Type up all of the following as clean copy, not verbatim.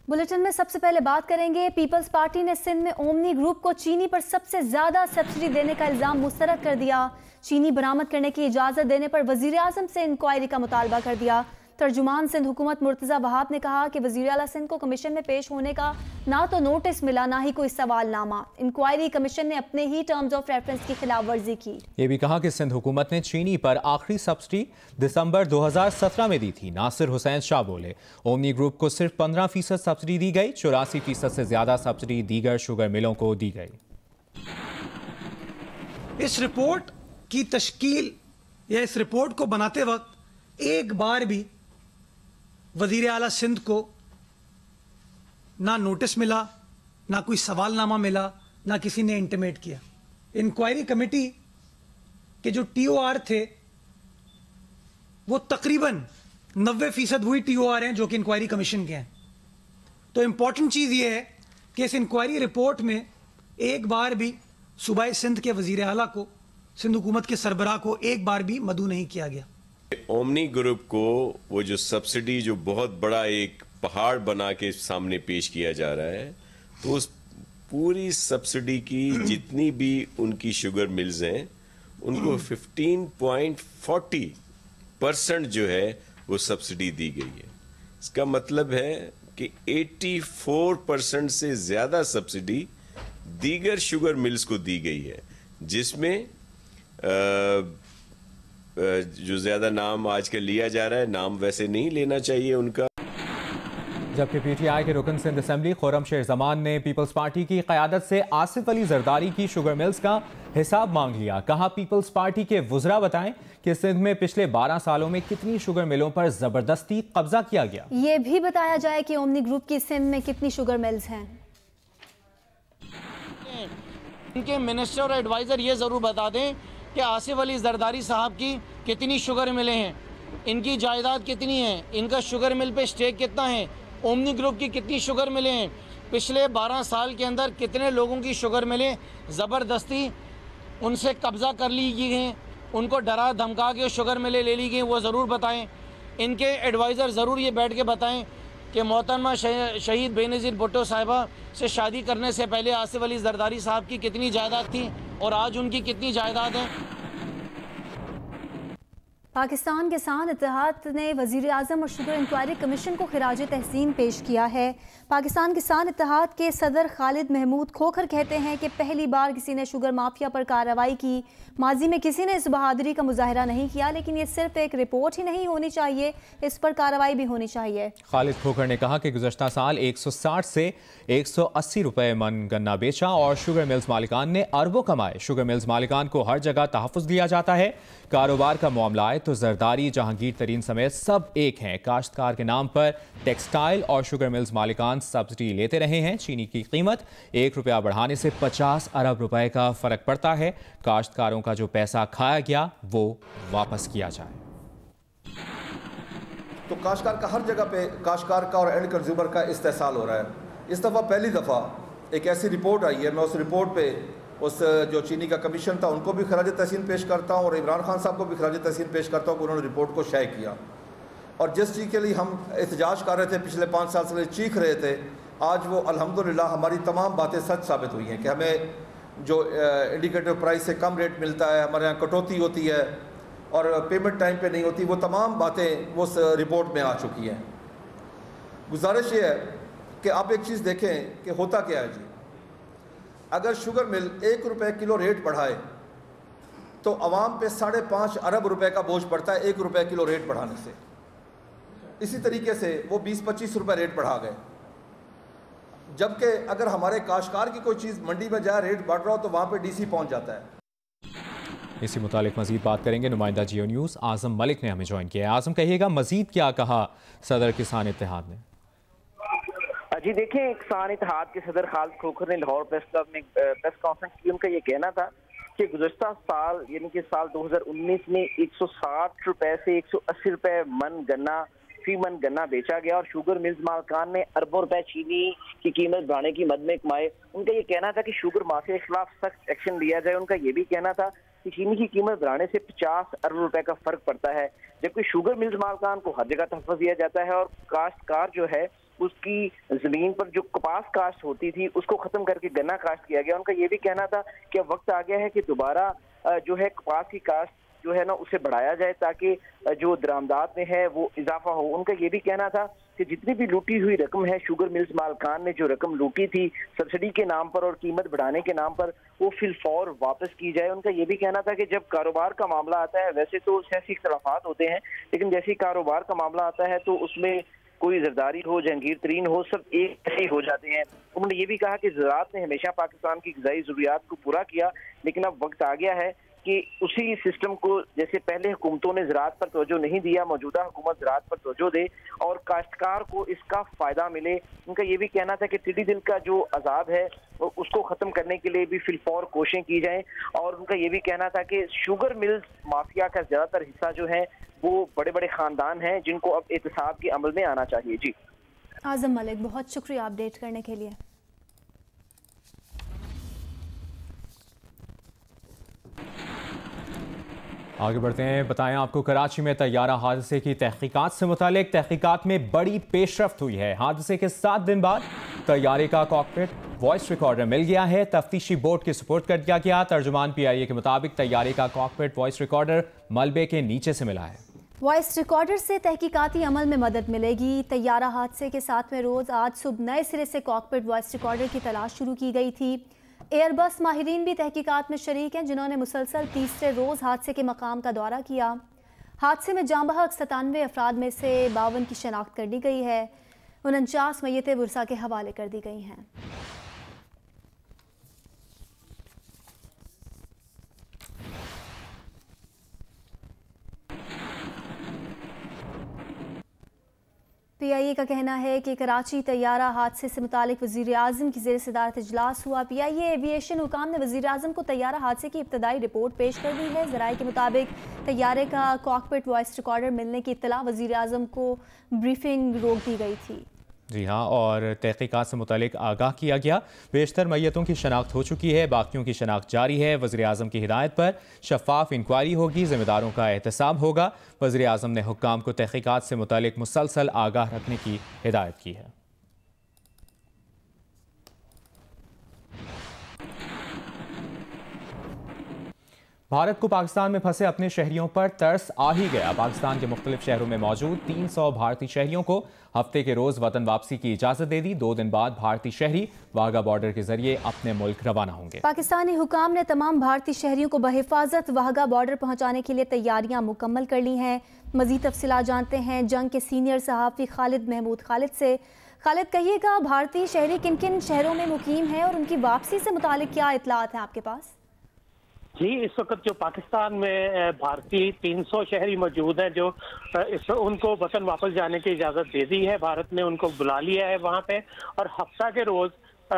Bulletin में सबसे पहले बात करेंगे। पीपल्स पार्टी ने सिंध में ओमनी ग्रुप को चीनी पर सबसे ज्यादा सब्सिडी देने का इल्जाम मुस्तरद कर दिया। चीनी बरामद करने की इजाजत देने पर वजीर आजम से इंक्वायरी का मुतालबा कर दिया। तर्जुमान सिंध हुकूमत मुर्तजा वहाब ने कहा कि वजीर आला सिंध को कमीशन में पेश होने का ना तो नोटिस मिला, ना ही कोई सवालनामा। इंक्वायरी कमीशन ने अपने ही टर्म्स ऑफ रेफरेंस की खिलाफ वर्जी की। ये भी कहा कि सिंध हुकूमत ने चीनी पर आखिरी सब्सिडी दिसंबर 2017 में दी थी। नासिर हुसैन शाह बोले, ओमनी ग्रुप को सिर्फ 15% सब्सिडी दी गई, 84% से ज्यादा सब्सिडी दीगर शुगर मिलों को दी गई। इस रिपोर्ट की तश्कील या इस रिपोर्ट को बनाते वक्त एक बार भी वजीर आला सिंध को ना नोटिस मिला, ना कोई सवालनामा मिला, ना किसी ने इंटीमेट किया। इंक्वायरी कमेटी के जो TOR थे वो तकरीबन 90% वही TOR हैं जो कि इंक्वायरी कमीशन के हैं। तो इंपॉर्टेंट चीज़ ये है कि इस इंक्वायरी रिपोर्ट में एक बार भी सूबाए सिंध के वजीर आला को, सिंध हुकूमत के सरबराह को एक बार भी मदऊ नहीं किया गया। ओमनी ग्रुप को वो जो सब्सिडी जो बहुत बड़ा एक पहाड़ बना के सामने पेश किया जा रहा है, तो उस पूरी सब्सिडी की जितनी भी उनकी शुगर मिल्स हैं उनको 15.40% जो है वो सब्सिडी दी गई है। इसका मतलब है कि 84% से ज्यादा सब्सिडी दीगर शुगर मिल्स को दी गई है, जिसमें जो ज्यादा नाम आजकल लिया जा रहा है, नाम वैसे नहीं लेना चाहिए उनका। जबकि PTI के रुकन सिंध असेंबली खुर्रम शेर जमान ने पीपल्स पार्टी की क़यादत से आसिफ अली जरदारी की शुगर मिल्स का हिसाब मांग लिया। कहा, पीपल्स पार्टी के वुज़रा बताएं कि सिंध में पिछले 12 सालों में कितनी शुगर मिलों पर जबरदस्ती कब्जा किया गया। ये भी बताया जाए कि ओमनी ग्रुप की सिंध में कितनी शुगर मिल्स हैं। इनके मिनिस्टर और एडवाइजर ये जरूर बता दें कि आसिफ अली जरदारी साहब की कितनी शुगर मिलें हैं, इनकी जायदाद कितनी है, इनका शुगर मिल पे स्टेक कितना है, ओमनी ग्रुप की कितनी शुगर मिलें हैं, पिछले 12 साल के अंदर कितने लोगों की शुगर मिलें ज़बरदस्ती उनसे कब्ज़ा कर ली गई हैं, उनको डरा धमका के शुगर मिलें ले ली गई, वो ज़रूर बताएं। इनके एडवाइज़र ज़रूर ये बैठ के बताएं कि मोहतरमा शहीद बेनज़ीर भुट्टो साहिबा से शादी करने से पहले आसिफ अली जरदारी साहब की कितनी जायदाद थी और आज उनकी कितनी जायदाद है। पाकिस्तान किसान इत्तेहाद ने वज़ीर आज़म और शुगर इंक्वायरी कमीशन को खिराज तहसीन पेश किया है। पाकिस्तान किसान इत्तेहाद के सदर खालिद महमूद खोखर कहते हैं कि पहली बार किसी ने शुगर माफिया पर कार्रवाई की। माजी में किसी ने इस बहादुरी का मुजाहरा नहीं किया, लेकिन ये सिर्फ एक रिपोर्ट ही नहीं होनी चाहिए, इस पर कार्रवाई भी होनी चाहिए। खालिद खोखर ने कहा कि गुज़श्ता साल 160 से 180 रुपए मन गन्ना बेचा और शुगर मिल्स मालिकान ने अरबों कमाए। शुगर मिल्स मालिकान को हर जगह तहफ़्फ़ुज़ दिया जाता है। कारोबार का मामला है तो जरदारी, जहांगीर तरीन समेत सब एक हैं। काश्तकार के नाम पर टेक्सटाइल और शुगर मिल्स मालिकान सब्सिडी लेते रहे हैं। चीनी की कीमत 1 रुपया बढ़ाने से 50 अरब रुपए का फर्क पड़ता है। काश्तकारों का जो पैसा खाया गया वो वापस किया जाए। तो काश्तकार का हर जगह पे काश्तकार का और एंड कंज्यूमर का इस्तेहसाल हो रहा है। इस दफ़ा पहली दफ़ा एक ऐसी रिपोर्ट आई है, मैं उस रिपोर्ट पे उस जो चीनी का कमीशन था उनको भी खराज तहसीन पेश करता हूँ और इमरान खान साहब को भी खराज तहसीन पेश करता हूँ कि उन्होंने रिपोर्ट को शाये किया। और जिस चीज़ के लिए हम एहतजाज कर रहे थे, पिछले 5 साल से चीख रहे थे, आज वो अल्हम्दुलिल्लाह हमारी तमाम बातें सच साबित हुई हैं कि हमें जो इंडिकेटिव प्राइस से कम रेट मिलता है, हमारे यहाँ कटौती होती है और पेमेंट टाइम पे नहीं होती, वो तमाम बातें वो उस रिपोर्ट में आ चुकी हैं। गुजारिश ये है कि आप एक चीज़ देखें कि होता क्या है जी, अगर शुगर मिल 1 रुपये किलो रेट बढ़ाए तो अवाम पे 5.5 अरब रुपए का बोझ पड़ता है 1 रुपये किलो रेट बढ़ाने से। इसी तरीके से वो 20-25 रुपये रेट बढ़ा गए, जबकि अगर हमारे काश्तकार की कोई चीज़ मंडी में जाए रेट बढ़ रहा हो तो वहाँ पे DC पहुँच जाता है। इसी मुतालिक मजीद बात करेंगे। नुमाइंदा जियो न्यूज़ आज़म मलिक ने हमें ज्वाइन किया है। आज़म, कहिएगा मजीद क्या कहा सदर किसान इत्तेहाद ने? जी देखिए, किसान इत्तेहाद के सदर खालिद खोखर ने लाहौर प्रेस क्लब में प्रेस कॉन्फ्रेंस की। उनका ये कहना था कि गुज़श्ता साल यानी कि साल 2019 में 160 रुपए से 180 रुपए मन गन्ना फी मन गन्ना बेचा गया और शुगर मिल्स मालकान ने अरबों रुपए चीनी की कीमत बढ़ाने की मद में कमाए। उनका ये कहना था कि शुगर माफिया के खिलाफ सख्त एक्शन लिया जाए। उनका ये भी कहना था कि चीनी की कीमत बढ़ाने से 50 अरब रुपए का फर्क पड़ता है, जबकि शुगर मिल्स मालकान को हर जगह तहफ़्फ़ुज़ दिया जाता है और काश्तकार जो है उसकी जमीन पर जो कपास काश्त होती थी उसको खत्म करके गन्ना काश्त किया गया। उनका ये भी कहना था कि अब वक्त आ गया है कि दोबारा जो है कपास की काश्त जो है ना उसे बढ़ाया जाए ताकि जो दरामदात में है वो इजाफा हो। उनका ये भी कहना था कि जितनी भी लूटी हुई रकम है, शुगर मिल्स मालकान ने जो रकम लूटी थी सब्सिडी के नाम पर और कीमत बढ़ाने के नाम पर, वो फिलफौर वापस की जाए। उनका ये भी कहना था कि जब कारोबार का मामला आता है, वैसे तो सियासी इख्तलाफात होते हैं, लेकिन जैसे ही कारोबार का मामला आता है तो उसमें कोई जरदारी हो, जहांगीर तरीन हो, सब एक ही हो जाते हैं। उन्होंने ये भी कहा कि ज़राअत ने हमेशा पाकिस्तान की ग़िज़ाई ज़रूरियात को पूरा किया, लेकिन अब वक्त आ गया है कि उसी सिस्टम को, जैसे पहले हुकूमतों ने ज़राअत पर तवज्जो नहीं दिया, मौजूदा हुकूमत ज़राअत पर तवज्जो दे और काश्तकार को इसका फ़ायदा मिले। उनका ये भी कहना था कि टिड्डी दिल का जो अजाब है उसको ख़त्म करने के लिए भी फिलफौर कोशिशें की जाएं। और उनका ये भी कहना था कि शुगर मिल्स माफिया का ज़्यादातर हिस्सा जो है वो बड़े बड़े ख़ानदान हैं जिनको अब एहतसाब के अमल में आना चाहिए। जी आज़म मलिक, बहुत शुक्रिया अपडेट करने के लिए। आगे बढ़ते हैं, बताएं आपको कराची में तैयारा हादसे की तहकीकात से मुतालिक तहकीकात में बड़ी पेशरफ्त हुई है। हादसे के 7 दिन बाद तैयारे का कॉकपिट वॉइस रिकॉर्डर मिल गया है, तफ्तीशी बोर्ड के सुपुर्द कर दिया गया। तर्जुमान PIA के मुताबिक तैयारे का कॉकपिट वॉइस रिकॉर्डर मलबे के नीचे से मिला है। वॉइस रिकॉर्डर से तहकीकाती अमल में मदद मिलेगी। तैयारा हादसे के 7वें रोज आज सुबह नए सिरे से कॉकपिट वॉइस रिकॉर्डर की तलाश शुरू की गई थी। एयरबस माहिरीन भी तहकीकात में शरीक हैं, जिन्होंने मुसलसल तीसरे रोज हादसे के मकाम का दौरा किया। हादसे में जाँ बहक 97 अफराद में से 52 की शनाख्त कर ली गई है। 49 मैयतें बुरसा के हवाले कर दी गई हैं। PIA का कहना है कि कराची तैयारा हादसे से मुतालिक वज़ीर-ए-आज़म की ज़ेर सदारत इजलास हुआ। PIA एविएशन हुकाम ने वज़ीर-ए-आज़म को तैयारा हादसे की इब्तदाई रिपोर्ट पेश कर दी है। ज़राए के मुताबिक तैयारे का कॉकपिट वॉइस रिकॉर्डर मिलने की इत्तला वज़ीर-ए-आज़म को ब्रीफिंग रोक दी गई थी। जी हाँ, और तहकीकात से मुतालिक आगाह किया गया। बेशतर मैयतों की शनाख्त हो चुकी है, बाकियों की शनाख्त जारी है। वज़ीर-ए-आज़म की हिदायत पर शफाफ इंक्वायरी होगी, ज़िम्मेदारों का एहतसाब होगा। वज़ीर-ए-आज़म ने हुक्काम को तहकीकात से मुतालिक मुसलसल आगाह रखने की हिदायत की है। भारत को पाकिस्तान में फंसे अपने शहरियों पर तरस आ ही गया। पाकिस्तान के मुख्तलिफ शहरों में मौजूद 300 भारतीय शहरियों को हफ्ते के रोज वतन वापसी की इजाजत दे दी। 2 दिन बाद भारतीय शहरी वाघा बॉर्डर के जरिए अपने मुल्क रवाना होंगे। पाकिस्तानी हुकाम ने तमाम भारतीय शहरियों को बहिफाजत वाघा बॉर्डर पहुंचाने के लिए तैयारियां मुकम्मल कर ली हैं। मजीद तफसीलात जानते हैं जंग के सीनियर सहाफ़ी खालिद महमूद खालिद से। खालिद, कहिएगा, भारतीय शहरी किन किन शहरों में मुकीम हैं और उनकी वापसी से मुतालिक क्या इत्तलात हैं आपके पास? जी, इस वक्त जो पाकिस्तान में भारतीय 300 शहरी मौजूद हैं जो उनको वतन वापस जाने की इजाज़त दे दी है। भारत ने उनको बुला लिया है वहाँ पे, और हफ्ता के रोज़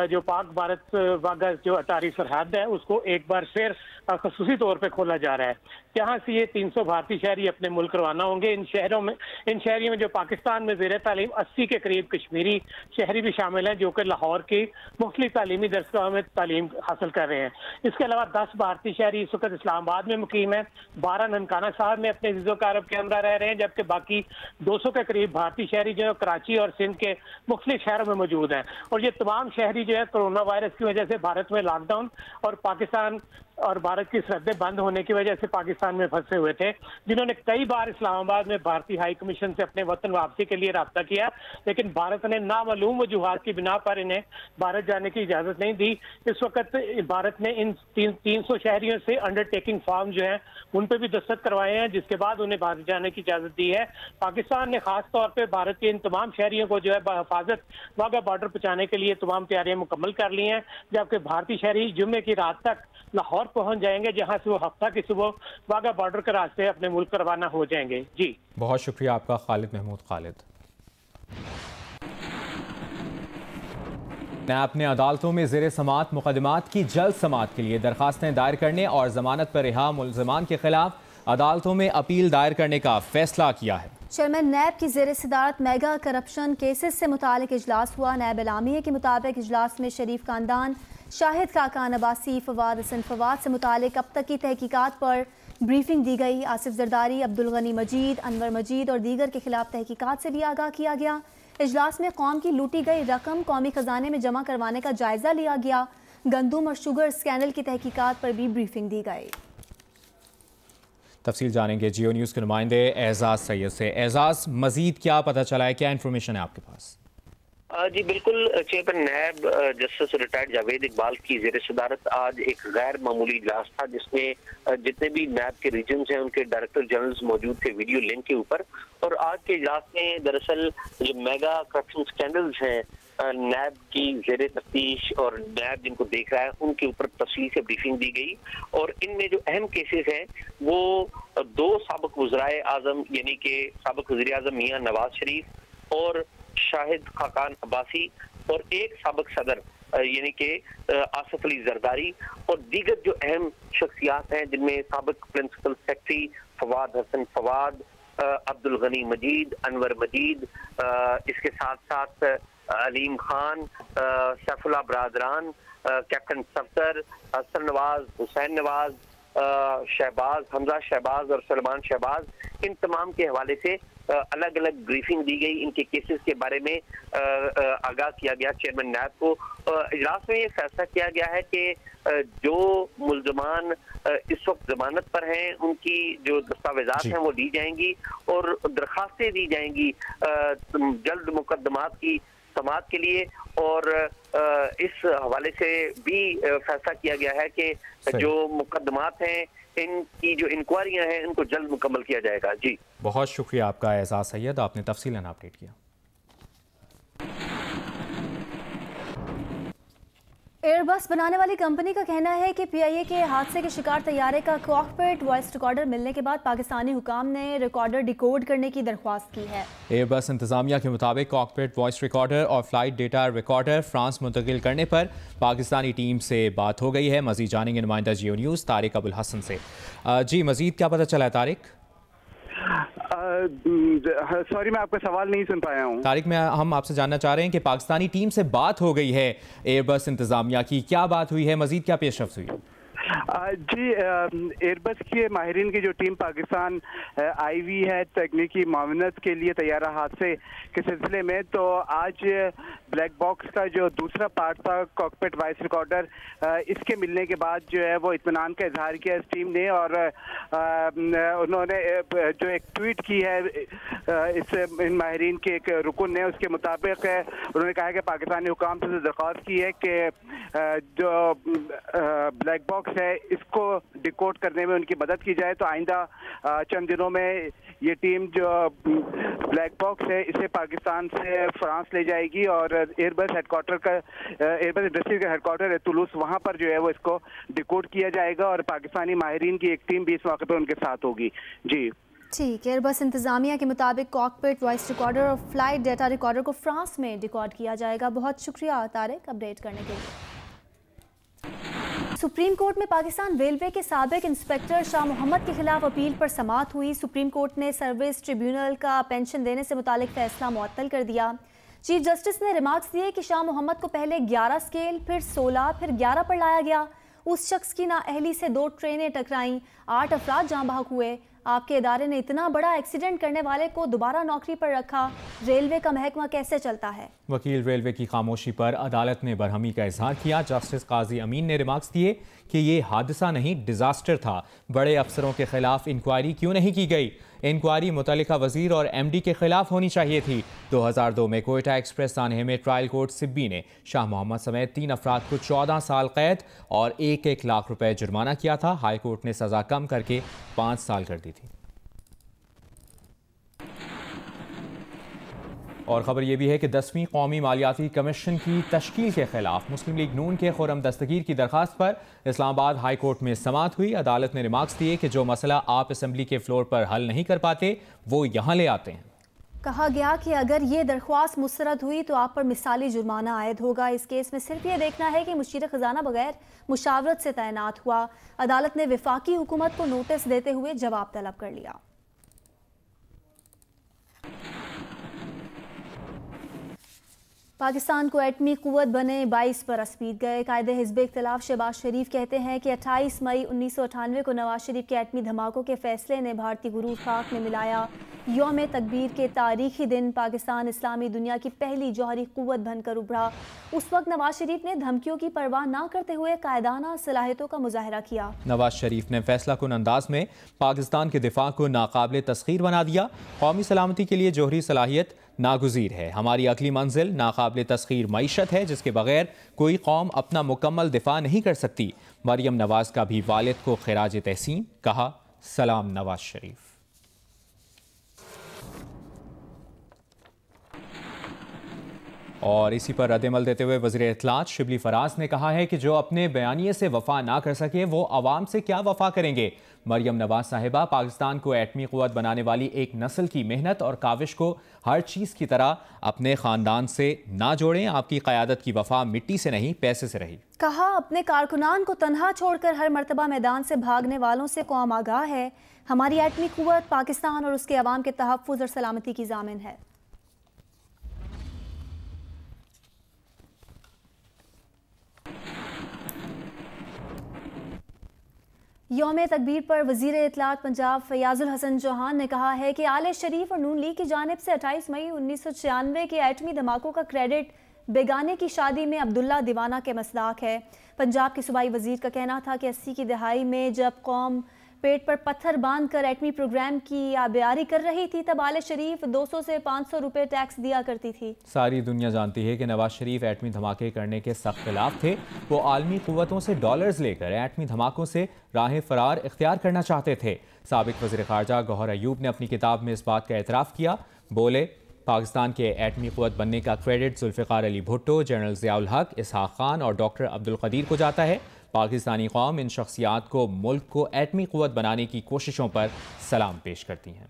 जो पाक भारत वाघा जो अटारी सरहद है उसको एक बार फिर खसूसी तौर पे खोला जा रहा है, जहाँ से ये 300 भारतीय शहरी अपने मुल्क रवाना होंगे। इन शहरियों में जो पाकिस्तान में ज़ेर तालीम 80 के करीब कश्मीरी शहरी भी शामिल हैं, जो कि लाहौर की मुख्तलिफ तालीमी दरसगाहों में तालीम हासिल कर रहे हैं। इसके अलावा 10 भारतीय शहरी इस वक्त इस्लामाबाद में मुकीम है, 12 ननकाना साहब में अपने ज़िज़ो कारब के हमरा रह रहे हैं, जबकि बाकी 200 के करीब भारतीय शहरी जो है कराची और सिंध के मुख्तलिफ शहरों में मौजूद हैं। और ये तमाम शहरी जो है कोरोना वायरस की वजह से भारत में लॉकडाउन और पाकिस्तान और भारत की सरहदें बंद होने की वजह से पाकिस्तान में फंसे हुए थे, जिन्होंने कई बार इस्लामाबाद में भारतीय हाई कमीशन से अपने वतन वापसी के लिए राब्ता किया, लेकिन भारत ने नामालूम वजूहात की बिना पर इन्हें भारत जाने की इजाज़त नहीं दी। इस वक्त भारत ने इन 300 शहरियों से अंडरटेकिंग फॉर्म जो है उन पर भी दस्तखत करवाए हैं, जिसके बाद उन्हें भारत जाने की इजाज़त दी है। पाकिस्तान ने खास तौर पर भारत के इन तमाम शहरियों को जो है बहिफाजत वाघा बॉर्डर पहुँचाने के लिए तमाम तैयारियां मुकम्मल कर ली हैं, जबकि भारतीय शहरी जुम्मे की रात तक लाहौर पहुंच जाएंगे, जहां से वो हफ्ता की सुबह वाघा बॉर्डर के रास्ते अपने मुल्क रवाना हो जाएंगे। जी, बहुत शुक्रिया आपका खालिद महमूद खालिद। नैब ने अदालतों में ज़ेर समाअत मुकदमात की जल्द समाअत के लिए दरखास्तें दायर करने और जमानत पर रिहा मुलज़मान के खिलाफ अदालतों में अपील दायर करने का फैसला किया है। चेयरमैन नैब की ज़ेर सदारत मेगा करप्शन केसेस से मुतालिक इजलास हुआ। नैब एलामिया के मुताबिक इजलास में शरीफ खानदान, शाहिद खाकान अब्बासी, फवाद हसन फवाद से मुतालिक अब तक की तहकीकात पर ब्रीफिंग दी गई। आसिफ जरदारी, अब्दुल गनी मजीद, अनवर मजीद और दीगर के खिलाफ तहकीकात से भी आगाह किया गया। इजलास में कौम की लूटी गई रकम कौमी खजाने में जमा करवाने का जायजा लिया गया। गंदम और शुगर स्कैंडल की तहकीकात पर भी ब्रीफिंग दी गई। तफसील जानेंगे जियो न्यूज़ के नुमाइंदे एजाज सैयद से। एजाज, मजीद क्या पता चला है, क्या इन्फॉर्मेशन है आपके पास? जी बिल्कुल, chairman NAB justice retired Javed Iqbal की ज़ेर सदारत आज एक गैर मामूली इजलास था, जिसमें जितने भी नैब के रीजन्स हैं उनके डायरेक्टर जनरल्स मौजूद थे वीडियो लिंक के ऊपर। और आज के इजलास में दरअसल जो मेगा करप्शन स्कैंडल्स हैं नैब की ज़ेर तफ्तीश और नैब जिनको देख रहा है उनके ऊपर तफसील से ब्रीफिंग दी गई। और इनमें जो अहम केसेस हैं वो 2 साबिक वज़राए आज़म यानी कि साबिक वज़ीर आज़म मियां नवाज शरीफ और शाहिद खाकान अब्बासी और एक साबिक सदर यानी कि आसिफ अली जरदारी और दीगर जो अहम शख्सियात हैं जिनमें साबिक प्रिंसिपल सेक्रेटरी फवाद हसन फवाद, अब्दुल गनी मजीद, अनवर मजीद, इसके साथ साथ अलीम खान, सैफुल्लाह बरादरान, कैप्टन सफ्तर, हसन नवाज, हुसैन नवाज, शहबाज, हमजा शहबाज और सलमान शहबाज, इन तमाम के हवाले से अलग अलग ब्रीफिंग दी गई। इनके केसेस के बारे में आगाह किया गया चेयरमैन नैब को। इजलास में ये फैसला किया गया है कि जो मुल्जमान इस वक्त जमानत पर हैं उनकी जो दस्तावेजात हैं वो दी जाएंगी और दरखास्तें दी जाएंगी जल्द मुकदमात की समाअत के लिए। और इस हवाले से भी फैसला किया गया है कि जो मुकदमात हैं इनकी जो इंक्वायरियां हैं इनको जल्द मुकम्मल किया जाएगा। जी बहुत शुक्रिया आपका एजाज सैयद, आपने तफसीलन अपडेट किया। एयरबस बनाने वाली कंपनी का कहना है कि पीआईए के हादसे के शिकार तैयारे का कॉकपिट वॉइस रिकॉर्डर मिलने के बाद पाकिस्तानी हुकाम ने रिकॉर्डर डिकोड करने की दरख्वास्त की है। एयरबस इंतजामिया के मुताबिक कॉकपिट वॉइस रिकॉर्डर और फ्लाइट डेटा रिकॉर्डर फ्रांस मुंतकिल करने पर पाकिस्तानी टीम से बात हो गई है। मजीद जानेंगे नुमाइंदा जियो न्यूज़ तारिक अबुल हसन से। जी मजीद क्या पता चला है तारिक? सॉरी मैं आपका सवाल नहीं सुन पाया हूँ। तारिक में हम आपसे जानना चाह रहे हैं कि पाकिस्तानी टीम से बात हो गई है एयरबस इंतजामिया की, क्या बात हुई है, मजीद क्या पेशरफ्त हुई? जी एयरबस के माहिरीन की जो टीम पाकिस्तान आई हुई है तकनीकी मावनत के लिए तैयारा हादसे के सिलसिले में, तो आज ब्लैक बॉक्स का जो दूसरा पार्ट था कॉकपिट वॉइस रिकॉर्डर, इसके मिलने के बाद जो है वो इत्मीनान का इजहार किया इस टीम ने। और उन्होंने जो एक ट्वीट की है इस इन माहिरीन के एक रुकन ने, उसके मुताबिक उन्होंने कहा कि पाकिस्तानी हुकाम से दरख्वास्त की है कि जो ब्लैक बॉक्स है इसको डिकोड करने में उनकी मदद की जाए। तो आइंदा चंद दिनों में ये टीम जो ब्लैक बॉक्स है इसे पाकिस्तान से फ्रांस ले जाएगी और एयरबस हेडक्वार्टर का एयरबस इंडस्ट्री का हेडक्वार्टर है तुलूस, वहां पर जो है वो इसको डिकोड किया जाएगा और पाकिस्तानी माहिरीन की एक टीम भी इस मौके पर उनके साथ होगी। जी ठीक है, एयरबस इंतजामिया के मुताबिक कॉकपिट वॉइस रिकॉर्डर और फ्लाइट डेटा रिकॉर्डर को फ्रांस में डिकोड किया जाएगा। बहुत शुक्रिया तारिक अपडेट करने के लिए। सुप्रीम कोर्ट में पाकिस्तान रेलवे के साबिक इंस्पेक्टर शाह मोहम्मद के खिलाफ अपील पर समाअत हुई। सुप्रीम कोर्ट ने सर्विस ट्रिब्यूनल का पेंशन देने से मुतालिक फैसला मुअत्तल कर दिया। चीफ जस्टिस ने रिमार्क्स दिए कि शाह मोहम्मद को पहले 11 स्केल, फिर 16, फिर 11 पर लाया गया। उस शख्स की नाअहली से 2 ट्रेनें टकराईं, 8 अफराद जाँ बहक हुए। आपके इदारे ने इतना बड़ा एक्सीडेंट करने वाले को दोबारा नौकरी पर रखा, रेलवे का महकमा कैसे चलता है? वकील रेलवे की खामोशी पर अदालत ने बरहमी का इजहार किया। जस्टिस काजी अमीन ने रिमार्क्स दिए कि ये हादसा नहीं डिजास्टर था। बड़े अफसरों के खिलाफ इंक्वायरी क्यों नहीं की गई? इंक्वायरी मुतल्लिका वजीर और एमडी के खिलाफ होनी चाहिए थी। 2002 में कोयटा एक्सप्रेस सानहे में ट्रायल कोर्ट सिब्बी ने शाह मोहम्मद समेत 3 अफराद को 14 साल कैद और 1-1 लाख रुपए जुर्माना किया था। हाई कोर्ट ने सजा कम करके 5 साल कर दी थी। और ख़बर यह भी है कि 10वीं कौमी मालियाती कमीशन की तश्कील के खिलाफ मुस्लिम लीग नून के खुर्रम दस्तगीर की दरखास्त पर इस्लामाबाद हाई कोर्ट में समाअत हुई। अदालत ने रिमार्क्स दिए कि जो मसला आप असम्बली के फ्लोर पर हल नहीं कर पाते वो यहाँ ले आते हैं। कहा गया कि अगर ये दरख्वास्त मुस्तरद हुई तो आप पर मिसाली जुर्माना आयद होगा। इस केस में सिर्फ ये देखना है कि मुशीर खजाना बगैर मुशावरत से तैनात हुआ। अदालत ने वफाकी हुकूमत को नोटिस देते हुए जवाब तलब कर लिया। पाकिस्तान को एटमी कुव्वत बने 22 बरस बीत गए। कायदे हिज़्ब इख्तिलाफ शहबाज शरीफ कहते हैं कि 28 मई 1998 को नवाज शरीफ के एटमी धमाकों के फैसले ने भारतीय गुरूर खाक में मिलाया। यौम तकबीर के तारीखी दिन पाकिस्तान इस्लामी दुनिया की पहली जौहरी कुव्वत बनकर उभरा। उस वक्त नवाज शरीफ ने धमकियों की परवाह न करते हुए कायदाना सलाहियतों का मुजाहरा किया। नवाज शरीफ ने फैसला कुन अंदाज में पाकिस्तान के दिफा को नाकाबिल तस्खीर बना दिया। कौमी सलामती के लिए जौहरी सलाहियत नागुज़ीर है। हमारी अगली मंजिल नाकाबिल तस्खीर मईशत है जिसके बगैर कोई कौम अपना मुकम्मल दिफा नहीं कर सकती। मरियम नवाज का भी वालिद को खिराज तहसीन, कहा सलाम नवाज शरीफ। और इसी पर रद्दमल देते हुए वज़ीर इत्तलात शिबली फराज ने कहा है कि जो अपने बयानिए से वफा ना कर सके वो अवाम से क्या वफा करेंगे। मरियम नवाज साहिबा पाकिस्तान को एटमी क़ुव्वत बनाने वाली एक नस्ल की मेहनत और काविश को हर चीज़ की तरह अपने ख़ानदान से ना जोड़ें। आपकी क़यादत की वफा मिट्टी से नहीं पैसे से रही। कहा अपने कारकुनान को तनहा छोड़कर हर मरतबा मैदान से भागने वालों से कौम आगाह है। हमारी एटमी क़ुव्वत पाकिस्तान और उसके अवाम के तहफ़्फ़ुज़ और सलामती की ज़ामिन है। यौम तकबीर पर वज़ीर इत्तलात पंजाब फयाजुल हसन चौहान ने कहा है कि आले शरीफ और नून लीग की जानिब से 28 मई 1996 के एटमी धमाकों का क्रेडिट बेगाने की शादी में अब्दुल्ला दीवाना के मसदाक है। पंजाब के सूबाई वज़ीर का कहना था कि 80 की दहाई में जब कौम पेट पर पत्थर बांध कर एटमी प्रोग्राम की आबियारी कर रही थी तब आले शरीफ 200 से 500 रुपए टैक्स दिया करती थी। सारी दुनिया जानती है कि नवाज शरीफ एटमी धमाके करने के सख्त खिलाफ थे। वो आलमी कुव्वतों से डॉलर्स लेकर एटमी धमाकों से राह फरार इख्तियार करना चाहते थे। साबिक वज़ीर ख़ारजा गौहर अयूब ने अपनी किताब में इस बात का एतराफ़ किया। बोले पाकिस्तान के एटमी क़ुव्वत बनने का क्रेडिट जुल्फ़िकार अली भुट्टो, जनरल ज़ियाउल हक, इसहाक़ खान और डॉक्टर अब्दुल क़दीर को जाता है। पाकिस्तानी कौम इन शख्सियात को मुल्क को एटमी क़ुव्वत बनाने की कोशिशों पर सलाम पेश करती हैं।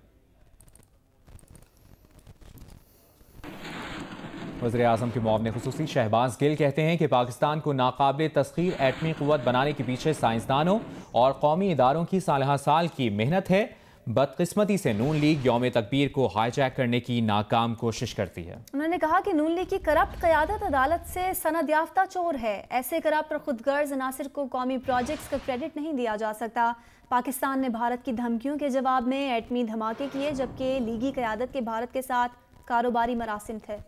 वज़ीर आज़म के मुआविन ख़ुसूसी शहबाज गिल कहते हैं कि पाकिस्तान को नाकाबिल तस्खीर एटमी क़ुव्वत बनाने के पीछे साइंसदानों और कौमी इदारों की साल साल की मेहनत है। बदकिस्मती से नून लीग यौम तकबीर को हाईजैक करने की नाकाम कोशिश करती है। उन्होंने कहा कि नून लीग की करप्ट क़यादत अदालत से सनद याफ्ता चोर है। ऐसे करप्ट और खुदगर्ज अनासिर को कौमी प्रोजेक्ट्स का क्रेडिट नहीं दिया जा सकता। पाकिस्तान ने भारत की धमकियों के जवाब में एटमी धमाके किए जबकि लीगी क़यादत के भारत के साथ कारोबारी मरासिम थे।